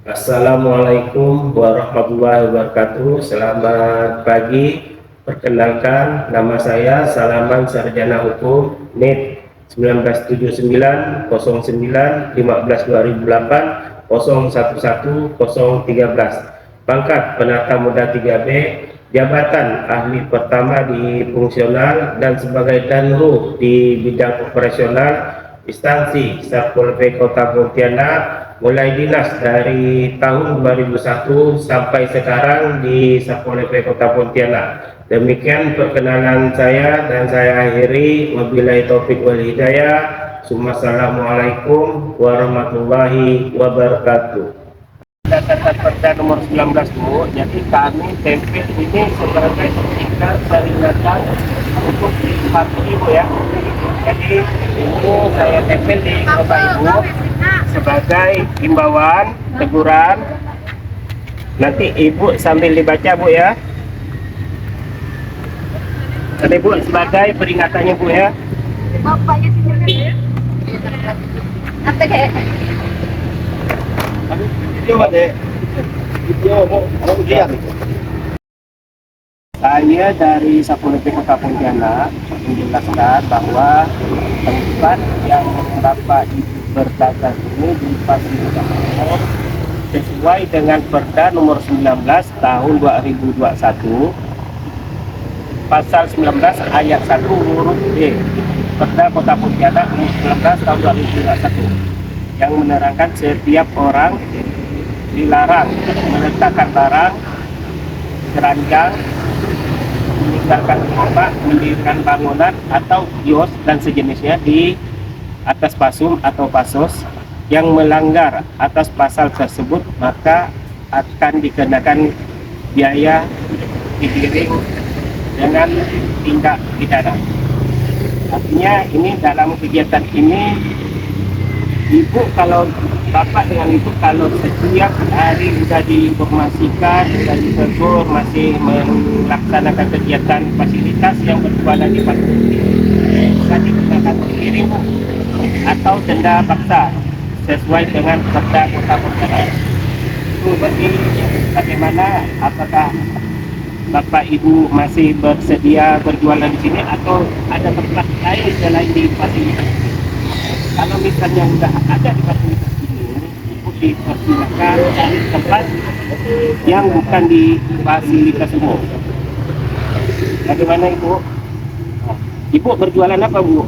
Assalamualaikum warahmatullahi wabarakatuh. Selamat pagi. Perkenalkan, nama saya Salaman Sarjana Hukum NIT 1979 09 15 2008 011 013. Pangkat Penata Muda 3B, jabatan ahli pertama di fungsional dan sebagai danru di bidang operasional instansi Satpol PP Kota Pontianak, mulai dinas dari tahun 2001 sampai sekarang di Satpol PP Kota Pontianak. Demikian perkenalan saya dan saya akhiri. Wabillahi taufik wal hidayah. Assalamualaikum warahmatullahi wabarakatuh. Berdasarkan Perda nomor 19 Bu, jadi kami tempel ini sebagai stiker peringatan untuk dipatuhi Bu ya. Jadi ini saya tempel di Bapak Ibu sebagai himbauan, teguran. Nanti Ibu sambil dibaca Bu ya. Nanti Bu sebagai peringatannya Bu ya. Bapaknya sini. Apa kayak? Video Dek. Video mau lihat. Saya dari Satpol PP Kota Pontianak menjelaskan bahwa tempat yang Bapak Ibu berdagang ini difasilitasi sesuai dengan Perda nomor 19 tahun 2021 pasal 19 ayat 1 huruf D Perda Kota Pontianak nomor 19 tahun 2021 yang menerangkan setiap orang dilarang meletakkan barang, keranjang, meninggalkan rumah, mendirikan bangunan atau kios dan sejenisnya di atas pasum atau pasos. Yang melanggar atas pasal tersebut maka akan dikenakan biaya digiring dengan tindak pidana. Artinya ini dalam kegiatan ini Ibu, kalau Bapak dengan Ibu kalau setiap hari sudah diinformasikan, sudah ditegur, masih melaksanakan kegiatan fasilitas yang berjualan di pasar ini, bisa dikenakan sendiri Bu, atau denda paksa sesuai dengan Perda Kota Pontianak. Itu berarti bagaimana? Apakah Bapak Ibu masih bersedia berjualan di sini atau ada tempat lain selain di fasilitas? Kalau misalnya sudah ada di fasilitas ini, Ibu dipersilakan cari tempat yang bukan di fasilitas umum. Bagaimana Ibu? Ibu berjualan apa Bu?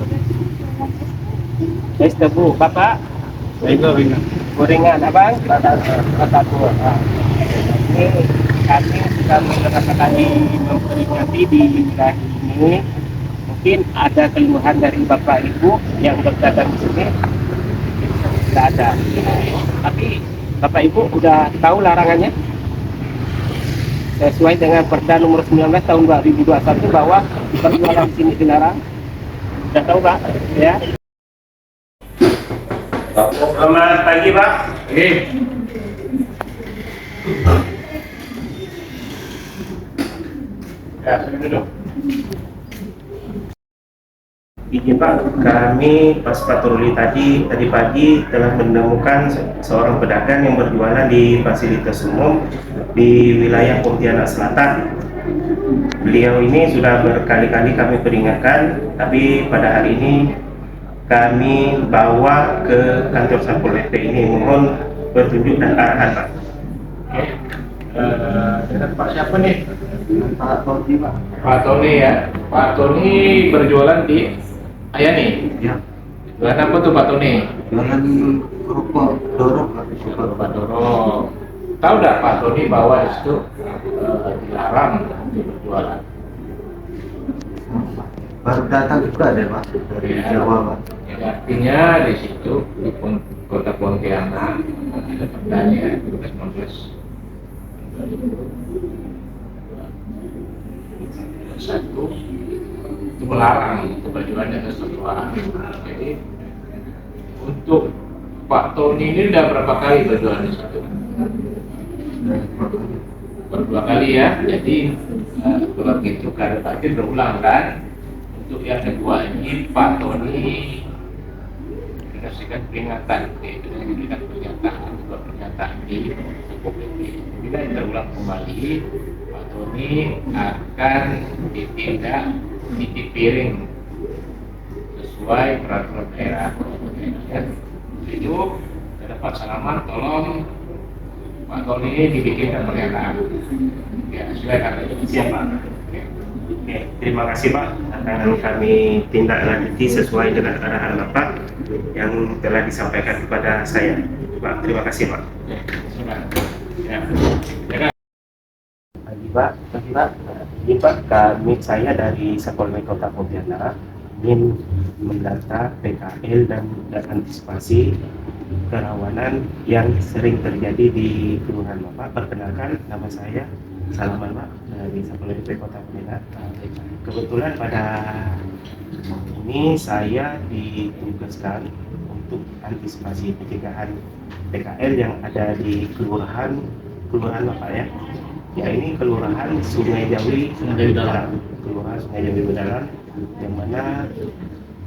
Esther Bu, Bapak? Gorengan. Gorengan abang? Batagor. Ini kami sudah beberapa kali memperingati di wilayah ini. Mungkin ada keluhan dari Bapak Ibu yang berdagang di sini tidak ada. Tapi Bapak Ibu udah tahu larangannya? Sesuai dengan Perda nomor 19 tahun 2021 bahwa berjualan di sini dilarang. Sudah tahu Pak? Ya. Selamat pagi Pak. Oke. Ya, duduk. Izin Pak, kami pas patroli tadi pagi telah menemukan seorang pedagang yang berjualan di fasilitas umum di wilayah Pontianak Selatan. Beliau ini sudah berkali-kali kami peringatkan, tapi pada hari ini kami bawa ke kantor Satpol PP ini. Mohon petunjuk dan arahan Pak. Dengan Pak siapa nih? Pak Tony Pak. Pak Tony ya. Pak Tony berjualan di Ayani. Ya. Jualan apa tuh Pak Tony? Jualan kerupuk dorong Pak. Pak Dorong. Tahu nggak Pak Tony bahwa di situ dilarang untuk berjualan? Baru datang juga ada Pak dari Jawa Pak. Ya, artinya di situ di Kota Pontianak ada perdanya 2019 satu itu melarang untuk berjualan di atas trotoar. Jadi untuk Pak Tony ini udah berapa kali berjualan di situ? Baru 2 kali ya. Jadi kalau gitu karena tadi berulang kan. Untuk yang kedua ini Pak Tony menyaksikan peringatan, yaitu memberikan pernyataan dua pernyataan di Republik ini. Bila terulang kembali, Pak Tony akan ditindak titip piring sesuai peraturan daerah. Ya. Itu ada Pak Salaman, tolong Pak Tony ini dibikinkan pernyataan. Ya, silakan. Siap, Pak. Oke, terima kasih Pak. Akan kami tindak lanjuti sesuai dengan arahan Bapak yang telah disampaikan kepada saya. Pak, terima kasih Pak. Ya. Ya. Pagi Pak, ini Pak, saya dari Satpol Kota Pontianak ingin mendata PKL dan antisipasi kerawanan yang sering terjadi di kelurahan Bapak. Perkenalkan, nama saya Salaman Pak dari Satpol PP Kota Pontianak. Kebetulan pada ini saya ditugaskan untuk antisipasi pencegahan PKL yang ada di kelurahan Bapak ya. Ya, ini kelurahan Sungai Jawi Dalam, kelurahan Sungai Jawi Dalam, yang mana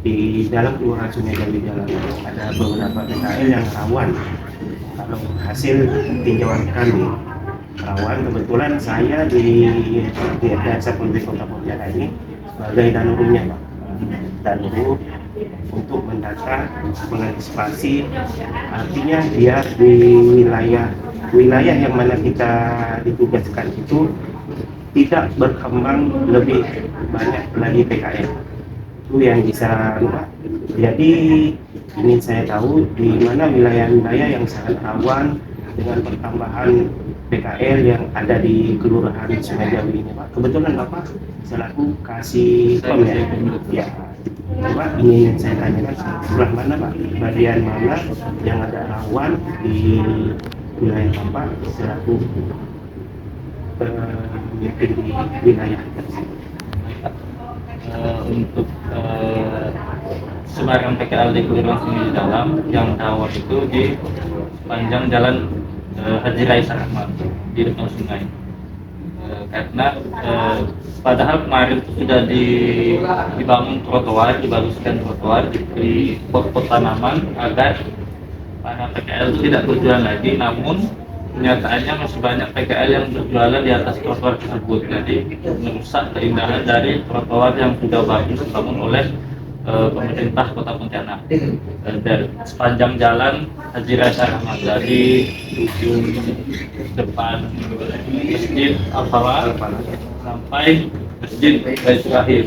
di dalam kelurahan Sungai Jawi Dalam ada beberapa PKL yang rawan kalau hasil tinjauan kami rawan. Kebetulan saya di Satpol PP Kota Pontianak ini sebagai danurumnya Pak, danuru untuk mendata mengantisipasi, artinya dia di wilayah yang mana kita ditugaskan itu tidak berkembang lebih banyak lagi PKL. Itu yang bisa Pak. Jadi ingin saya tahu di mana wilayah-wilayah yang sangat rawan dengan pertambahan PKL yang ada di kelurahan Sungai Jawi ini Pak. Kebetulan Bapak selaku kasih pom ya. Pak, ingin saya tanyakan sebelah mana Pak, bagian mana yang ada rawan di wilayah Bapak selaku pemimpin di wilayah tersebut. Untuk sebagian PKL di kelurahan Sungai Dalam yang rawan itu di sepanjang jalan Haji Raisa Ahmad di depan sungai. Karena padahal kemarin itu sudah dibangun trotoar, dibaluskan trotoar, di pot-pot tanaman agar para PKL itu tidak berjualan lagi, namun kenyataannya masih banyak PKL yang berjualan di atas trotoar tersebut. Jadi merusak keindahan dari trotoar yang sudah bagus dibangun oleh pemerintah Kota Pontianak. Dari sepanjang jalan Haji Raisa Ahmad dari ujung depan Masjid Al-Falah sampai Masjid Baitul Rahim.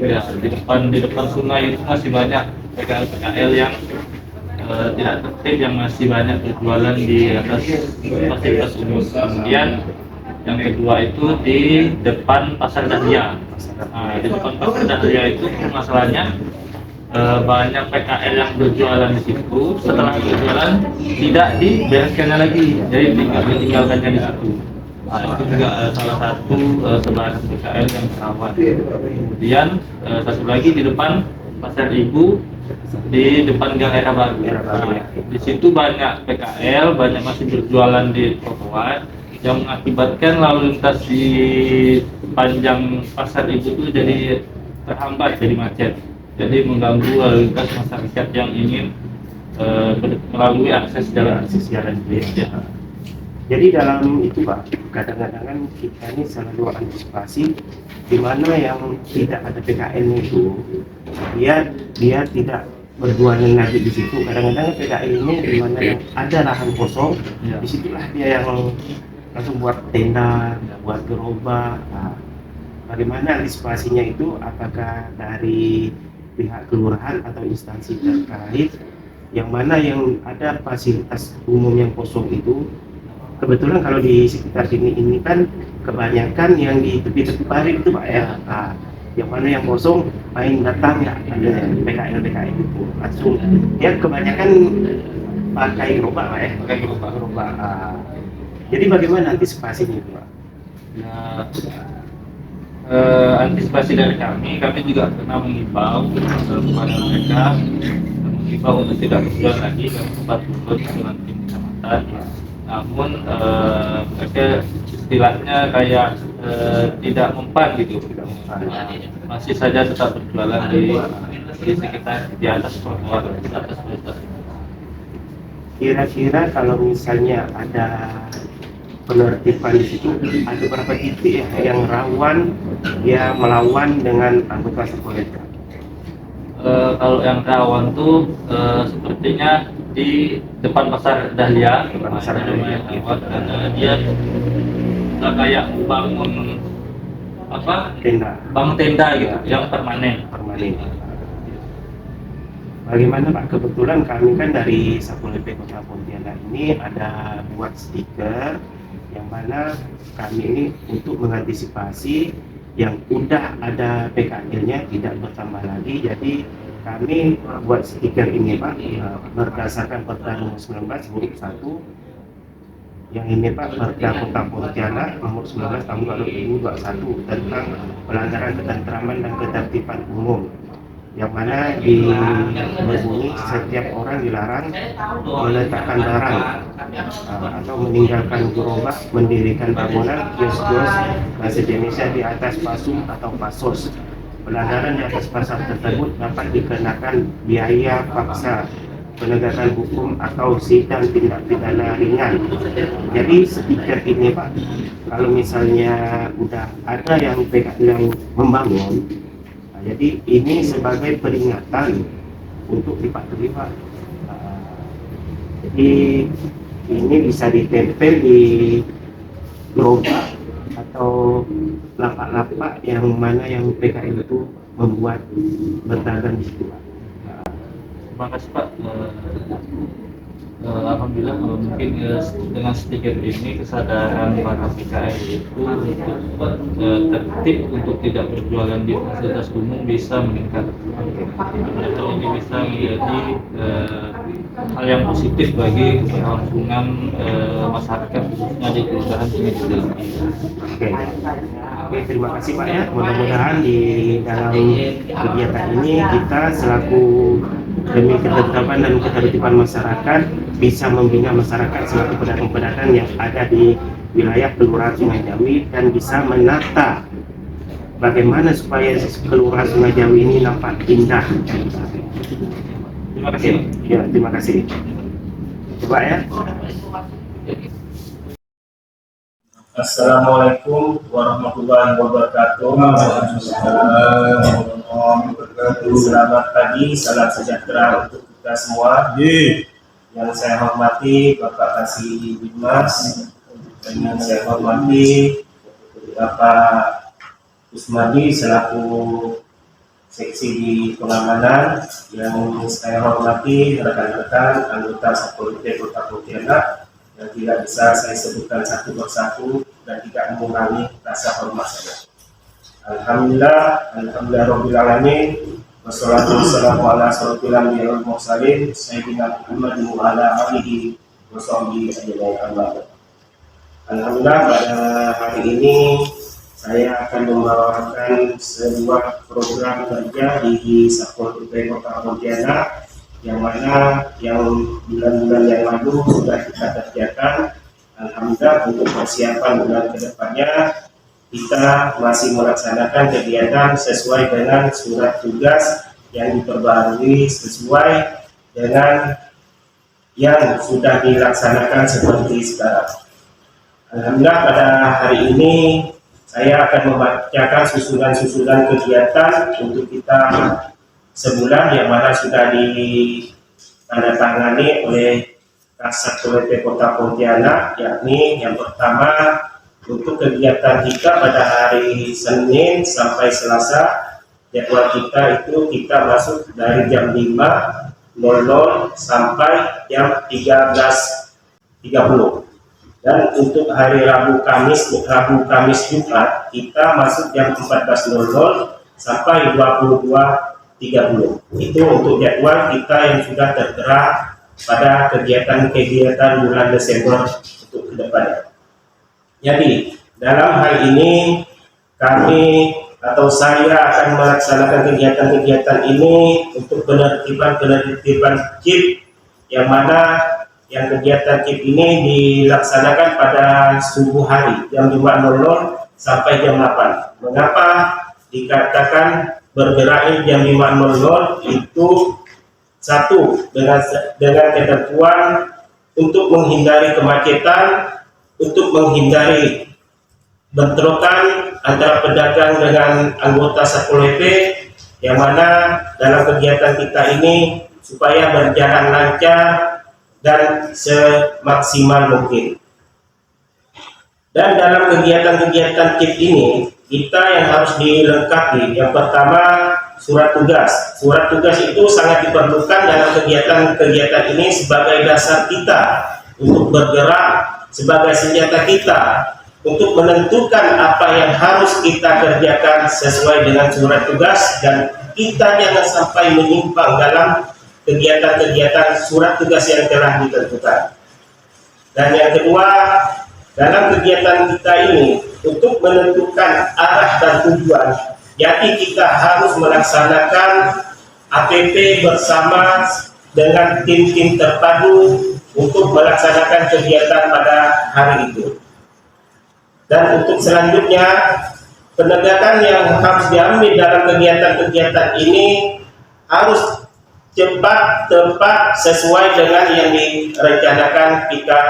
Ya, di depan sungai itu masih banyak PKL yang tidak tertib, yang masih banyak berjualan di atas fasilitas umum. Kemudian yang kedua itu di depan Pasar Dahlia. Nah, di depan Pasar Dahlia itu masalahnya banyak PKL yang berjualan di situ. Setelah berjualan tidak dibereskannya lagi, jadi ditinggalkannya di situ. Nah, itu juga salah satu sebaran PKL yang rawan. Kemudian satu lagi di depan Pasar Ibu, di depan Gang Era Baru. Nah, di situ banyak PKL, banyak masih berjualan di trotoar yang mengakibatkan lalu lintas di panjang Pasar Ibu itu jadi terhambat, jadi macet. Jadi mengganggu lalu lintas masyarakat yang ingin melalui akses jalan ya. Jadi dalam itu Pak, kadang-kadang kita ini selalu antisipasi di mana yang tidak ada PKL itu dia tidak berjualan lagi di situ. Kadang-kadang PKL ini di mana yang ada lahan kosong, ya. Disitulah dia yang langsung buat tenda, buat gerobak. Nah, bagaimana antisipasinya itu? Apakah dari pihak kelurahan atau instansi terkait yang mana yang ada fasilitas umum yang kosong itu? Kebetulan kalau di sekitar sini ini kan kebanyakan yang di tepi-tepi parit itu Pak ya. Nah, yang mana yang kosong main datang ya ada PKL itu langsung. Ya kebanyakan pakai gerobak Pak ya, pakai gerobak. Jadi bagaimana antisipasinya itu Pak? Ya, antisipasi dari kami juga pernah mengimbau kepada mereka, mengimbau untuk tidak berjualan lagi karena tempat turun dengan tim kecamatan. Namun mereka istilahnya kayak tidak mempan gitu, masih saja tetap berjualan di sekitar di atas trotoar, di atas trotoar. Kira-kira kalau misalnya ada penertiban di situ, ada berapa titik ya yang rawan dia melawan dengan anggota Satpol PP? Kalau yang rawan tuh sepertinya di depan pasar Dahlia, Depan pasar itu lumayan Dahlia. rawan karena dia kayak bangun bangun tenda gitu, yang permanen. Bagaimana Pak? Kebetulan kami kan dari Satpol PP Kota Pontianak ini ada buat stiker yang mana kami ini untuk mengantisipasi yang udah ada PKL-nya tidak bertambah lagi. Jadi kami buat stiker ini Pak berdasarkan Perda nomor 19 huruf 1 yang ini Pak, Perda Kota Pontianak nomor 19 tahun 2021 tentang pelanggaran ketentraman dan ketertiban umum, yang mana berbunyi setiap orang dilarang meletakkan barang atau meninggalkan gerobak, mendirikan bangunan, kios-kios dan sejenisnya di atas pasum atau pasos. Pelanggaran di atas pasal tersebut dapat dikenakan biaya paksa, penegakan hukum atau sidang tindak pidana ringan. Jadi stiker ini Pak, kalau misalnya udah ada yang membangun, jadi ini sebagai peringatan untuk dipatuhi Pak. Jadi ini bisa ditempel di gerobak atau lapak-lapak yang mana yang PKL itu membuat berdagang di situ Pak. Terima kasih Pak. Alhamdulillah mungkin dengan stiker ini kesadaran para PKL itu untuk tertib untuk tidak berjualan di fasilitas umum bisa meningkat. Dan ini bisa menjadi hal yang positif bagi keberlangsungan masyarakat khususnya di kelurahan ini. Oke, terima kasih Pak ya. Mudah-mudahan di dalam kegiatan ini kita selaku demi ketertiban dan ketertiban masyarakat bisa membina masyarakat selaku pedagang-pedagang yang ada di wilayah Kelurahan Sungai Jawi dan bisa menata bagaimana supaya Kelurahan Sungai Jawi ini nampak indah. Terima kasih. Ya, terima kasih. Coba ya. Assalamualaikum warahmatullahi wabarakatuh. Selamat pagi, salam sejahtera untuk kita semua. Yang saya hormati Bapak Kasih Dimas, dan yang saya hormati Bapak Usmadi selaku seksi di pengamanan, yang saya hormati rekan-rekan anggota Satpol PP Kota Pontianak yang tidak bisa saya sebutkan satu persatu dan tidak mengurangi rasa hormat saya. Alhamdulillah Rabbil Alamin, wassalatu wassalamu ala asyrofil anbiya'i wal mursalin sayyidina Muhammad wa ala alihi wa sahbihi ajma'in. Alhamdulillah pada hari ini saya akan membawakan sebuah program kerja di Satpol PP Kota Pontianak yang mana yang bulan-bulan yang lalu sudah kita kerjakan. Alhamdulillah untuk persiapan bulan kedepannya kita masih melaksanakan kegiatan sesuai dengan surat tugas yang diperbarui sesuai dengan yang sudah dilaksanakan seperti sekarang. Alhamdulillah pada hari ini saya akan membacakan susunan kegiatan untuk kita sebulan yang mana sudah ditandatangani oleh Satpol PP Kota Pontianak, yakni yang pertama untuk kegiatan kita pada hari Senin sampai Selasa, jadwal kita itu kita masuk dari jam 5.00 sampai jam 13.30. Dan untuk hari Rabu Kamis Jumat kita masuk jam 14.00 sampai 22.30. Itu untuk jadwal kita yang sudah tertera pada kegiatan-kegiatan bulan Desember untuk kedepannya. Jadi dalam hal ini kami atau saya akan melaksanakan kegiatan-kegiatan ini untuk penertiban KIP, yang mana yang kegiatan KIP ini dilaksanakan pada subuh hari jam 5.00 sampai jam 8. Mengapa dikatakan bergerak jam 5.00? Itu satu, dengan ketentuan untuk menghindari kemacetan, untuk menghindari bentrokan antara pedagang dengan anggota Satpol PP, yang mana dalam kegiatan kita ini supaya berjalan lancar dan semaksimal mungkin. Dan dalam kegiatan-kegiatan KIP ini, kita yang harus dilengkapi, yang pertama surat tugas. Surat tugas itu sangat diperlukan dalam kegiatan-kegiatan ini sebagai dasar kita untuk bergerak, sebagai senjata kita untuk menentukan apa yang harus kita kerjakan sesuai dengan surat tugas, dan kita jangan sampai menyimpang dalam kegiatan-kegiatan surat tugas yang telah ditentukan. Dan yang kedua, dalam kegiatan kita ini untuk menentukan arah dan tujuan, jadi kita harus melaksanakan APP bersama dengan tim-tim terpadu untuk melaksanakan kegiatan pada hari itu. Dan untuk selanjutnya, penegakan yang harus diambil dalam kegiatan-kegiatan ini harus cepat, tepat, sesuai dengan yang direncanakan kita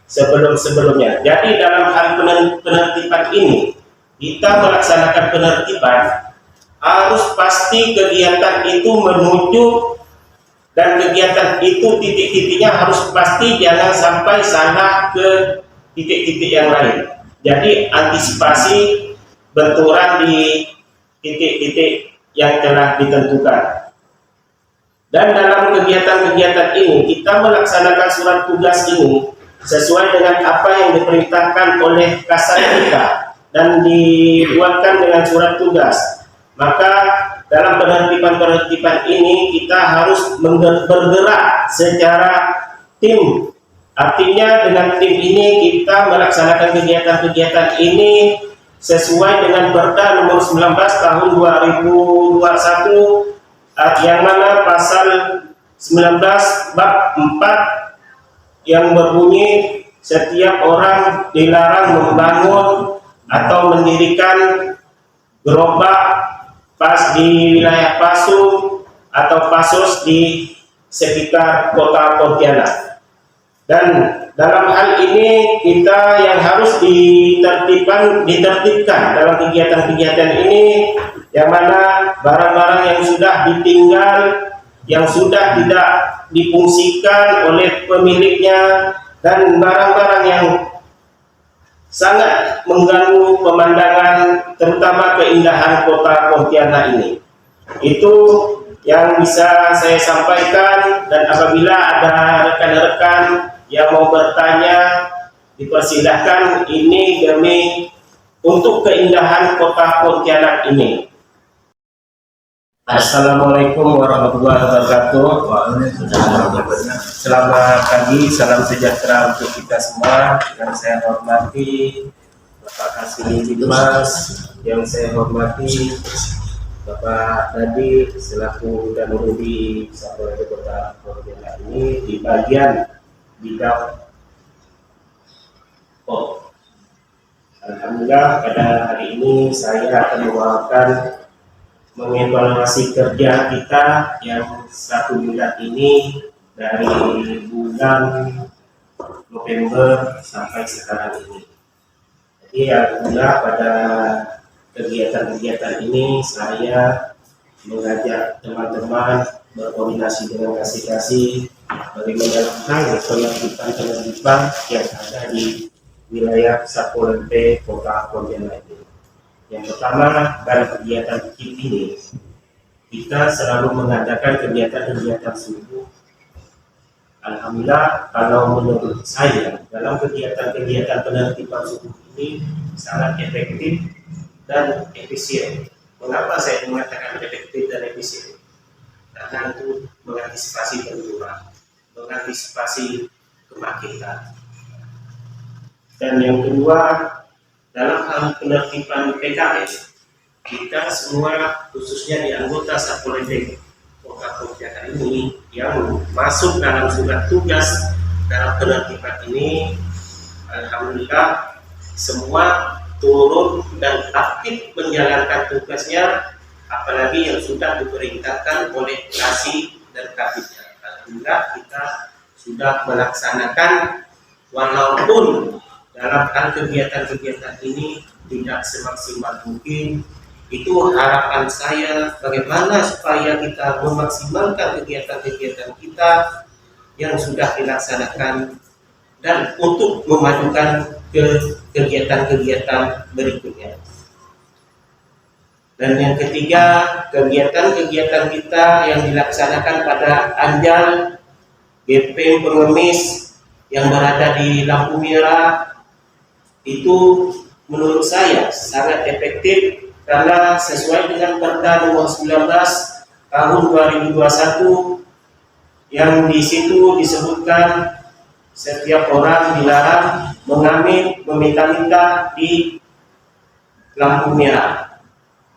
sebelum-sebelumnya. Jadi dalam hal penertiban ini, kita melaksanakan penertiban harus pasti kegiatan itu menuju, dan kegiatan itu titik-titiknya harus pasti, jangan sampai salah ke titik-titik yang lain. Jadi antisipasi benturan di titik-titik yang telah ditentukan. Dan dalam kegiatan-kegiatan ini kita melaksanakan surat tugas ini sesuai dengan apa yang diperintahkan oleh kasat kita dan dibuatkan dengan surat tugas. Maka dalam penertiban-penertiban ini kita harus bergerak secara tim. Artinya dengan tim ini kita melaksanakan kegiatan-kegiatan ini sesuai dengan Perda nomor 19 tahun 2021, yang mana pasal 19 bab 4 yang berbunyi setiap orang dilarang membangun atau mendirikan gerobak pas di wilayah Pasung atau pasos di sekitar kota Pontianak. Dan dalam hal ini kita yang harus ditertibkan dalam kegiatan-kegiatan ini, yang mana barang-barang yang sudah ditinggal, yang sudah tidak difungsikan oleh pemiliknya, dan barang-barang yang sangat mengganggu pemandangan, terutama keindahan kota Pontianak ini. Itu yang bisa saya sampaikan, dan apabila ada rekan-rekan yang mau bertanya, dipersilahkan. Ini demi untuk keindahan kota Pontianak ini. Assalamualaikum warahmatullahi wabarakatuh. Selamat pagi, salam sejahtera untuk kita semua. Yang saya hormati Bapak Kasih Dimas, yang saya hormati Bapak Dadi selaku Danurudi Satpol PP Kota Pontianak ini di bagian bidang Alhamdulillah pada hari ini saya akan membawakan mengevaluasi kerja kita yang 1 bulan ini dari bulan November sampai sekarang ini. Jadi alhamdulillah pada kegiatan-kegiatan ini saya mengajak teman-teman berkoordinasi dengan kasih-kasih bagaimana penertiban yang ada di wilayah Satpol PP Kota Pontianak ini. Yang pertama, dalam kegiatan KIP ini kita selalu mengadakan kegiatan-kegiatan subuh. Alhamdulillah, kalau menurut saya dalam kegiatan-kegiatan penertiban subuh ini sangat efektif dan efisien. Mengapa saya mengatakan efektif dan efisien? Karena itu mengantisipasi benturan, mengantisipasi kemacetan. Dan yang kedua, dalam hal penertiban PKS, kita semua khususnya di anggota Satpol PP Kota Pontianak ini yang masuk dalam surat tugas dalam penertiban ini, alhamdulillah semua turun dan aktif menjalankan tugasnya, apalagi yang sudah diperintahkan oleh Kasih dan Kabitnya. Alhamdulillah kita sudah melaksanakan, walaupun dalam hal kegiatan-kegiatan ini tidak semaksimal mungkin. Itu harapan saya, bagaimana supaya kita memaksimalkan kegiatan-kegiatan kita yang sudah dilaksanakan dan untuk memajukan ke kegiatan-kegiatan berikutnya. Dan yang ketiga, kegiatan-kegiatan kita yang dilaksanakan pada Anjal BP Pengemis yang berada di lampu merah itu menurut saya sangat efektif, karena sesuai dengan Perda nomor 19 tahun 2021 yang di situ disebutkan setiap orang dilarang mengambil, meminta-minta di lampu merah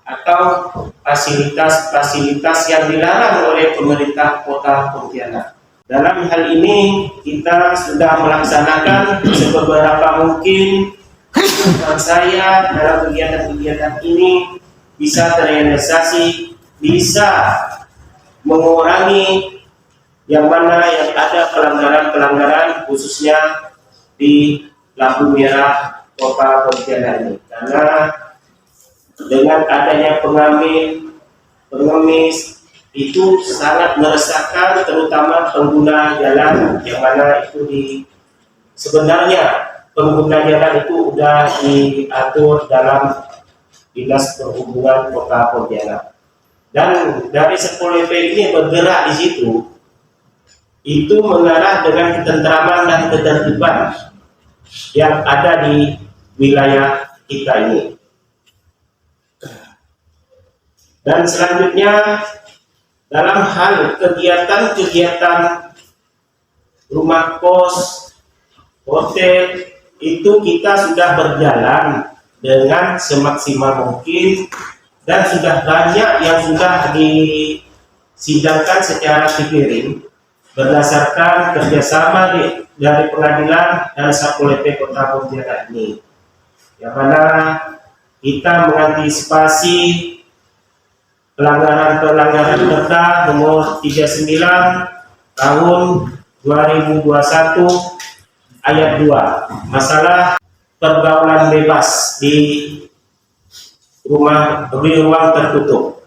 atau fasilitas-fasilitas yang dilarang oleh pemerintah Kota Pontianak. Dalam hal ini kita sudah melaksanakan seberapa mungkin. Saya dalam kegiatan-kegiatan ini bisa terrealisasi, bisa mengurangi yang mana yang ada pelanggaran-pelanggaran khususnya di lampu merah Kota Pontianak ini. Karena dengan adanya pengemis itu sangat meresahkan, terutama pengguna jalan yang mana itu sebenarnya pengguna jalan itu sudah diatur dalam Dinas Perhubungan Kota Pontianak. Dan dari Satpol PP ini bergerak di situ, itu mengarah dengan ketentraman dan ketertiban yang ada di wilayah kita ini. Dan selanjutnya, dalam hal kegiatan-kegiatan rumah kos, hotel, itu kita sudah berjalan dengan semaksimal mungkin dan sudah banyak yang sudah disidangkan secara daring berdasarkan kerjasama dari pengadilan dan Satpol PP Kota Pontianak ini, yang mana kita mengantisipasi pelanggaran-pelanggaran Perda nomor 39 tahun 2021 ayat 2, masalah pergaulan bebas di ruang tertutup,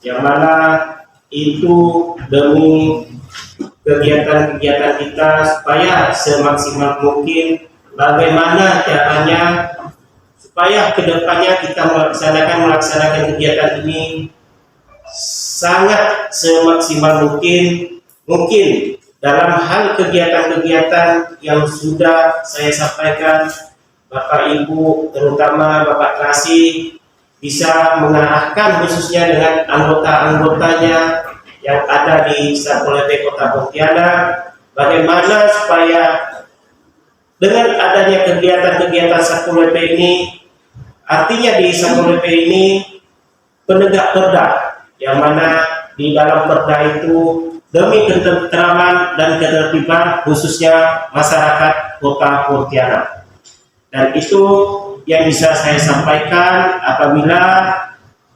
yang mana itu demi kegiatan-kegiatan kita supaya semaksimal mungkin bagaimana caranya supaya kedepannya kita melaksanakan kegiatan ini sangat semaksimal mungkin dalam hal kegiatan-kegiatan yang sudah saya sampaikan. Bapak Ibu, terutama Bapak Kasih, bisa mengarahkan khususnya dengan anggota-anggotanya yang ada di Satpol PP Kota Pontianak, bagaimana supaya dengan adanya kegiatan-kegiatan Satpol PP ini, artinya di Satpol PP ini penegak perda, yang mana di dalam perda itu demi ketentraman dan ketertiban khususnya masyarakat Kota Pontianak. Dan itu yang bisa saya sampaikan. Apabila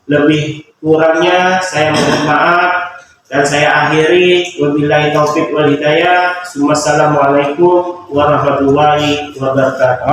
lebih kurangnya saya mohon maaf dan saya akhiri. Wabillahi taufiq wal hidayah. Wassalamualaikum warahmatullahi wabarakatuh.